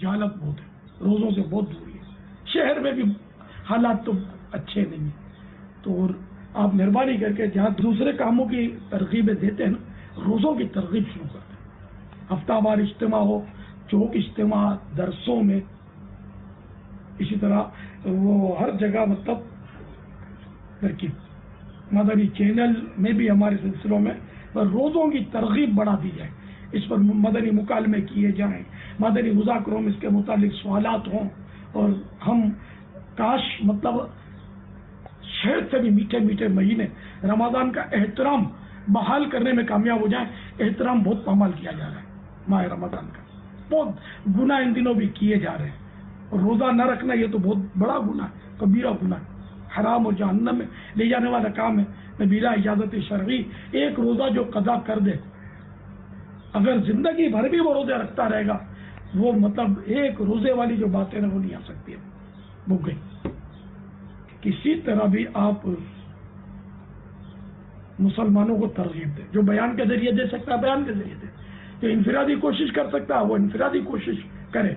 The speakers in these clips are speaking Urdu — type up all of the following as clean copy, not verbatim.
جہالت بہت ہے، روزوں سے بہت دوری ہے، شہر میں بھی حالات تو اچھے نہیں ہیں۔ تو آپ مہربانی کر کے جہاں دوسرے کاموں کی ترغیبیں دیتے ہیں نا، روزوں کی ترغیب شروع کر دیں۔ ہفتہ وار اجتماع ہو، چوک اجتماع، درسوں میں، اسی طرح وہ ہر جگہ مطلب ترکیب، مدنی چینل میں بھی ہمارے سلسلوں میں روزوں کی ترغیب بڑھا دی جائے، اس پر مدنی مکالمے کیے جائیں، مدنی مذاکروں میں اس کے متعلق سوالات ہوں، اور ہم کاش مطلب شہر سے بھی میٹھے میٹھے مہینے رمضان کا احترام بحال کرنے میں کامیاب ہو جائیں۔ احترام بہت پامال کیا جا رہا ہے ماہ رمضان کا، بہت گناہ ان دنوں بھی کیے جا رہے ہیں، اور روزہ نہ رکھنا یہ تو بہت بڑا گناہ ہے، کبیرہ گناہ ہے، حرام اور جہنم میں لے جانے والا کام ہے۔ بلا اجازت شرعی ایک روزہ جو قضا کر دے، اگر زندگی بھر بھی وہ روزے رکھتا رہے گا، وہ مطلب ایک روزے والی جو باتیں ہیں وہ نہیں آ سکتی، وہ گئی۔ کسی طرح بھی آپ مسلمانوں کو ترغیب دیں، جو بیان کے ذریعے دے سکتا ہے بیان کے ذریعے دے، جو انفرادی کوشش کر سکتا ہے وہ انفرادی کوشش کرے،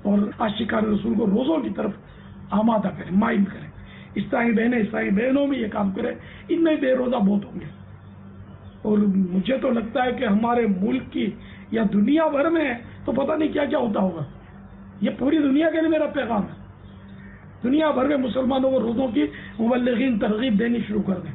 اور عاشقان رسول کو روزوں کی طرف آمادہ کریں، مائل کریں۔ اسلامی بہنیں اسلامی بہنوں میں یہ کام کریں، ان میں بے روزہ بہت ہوں گے، اور مجھے تو لگتا ہے کہ ہمارے ملک کی یا دنیا بھر میں تو پتہ نہیں کیا کیا ہوتا ہوگا۔ یہ پوری دنیا کے لیے میرا پیغام ہے، دنیا بھر میں مسلمانوں کو روزوں کی مبلغین ترغیب دینی شروع کر دیں۔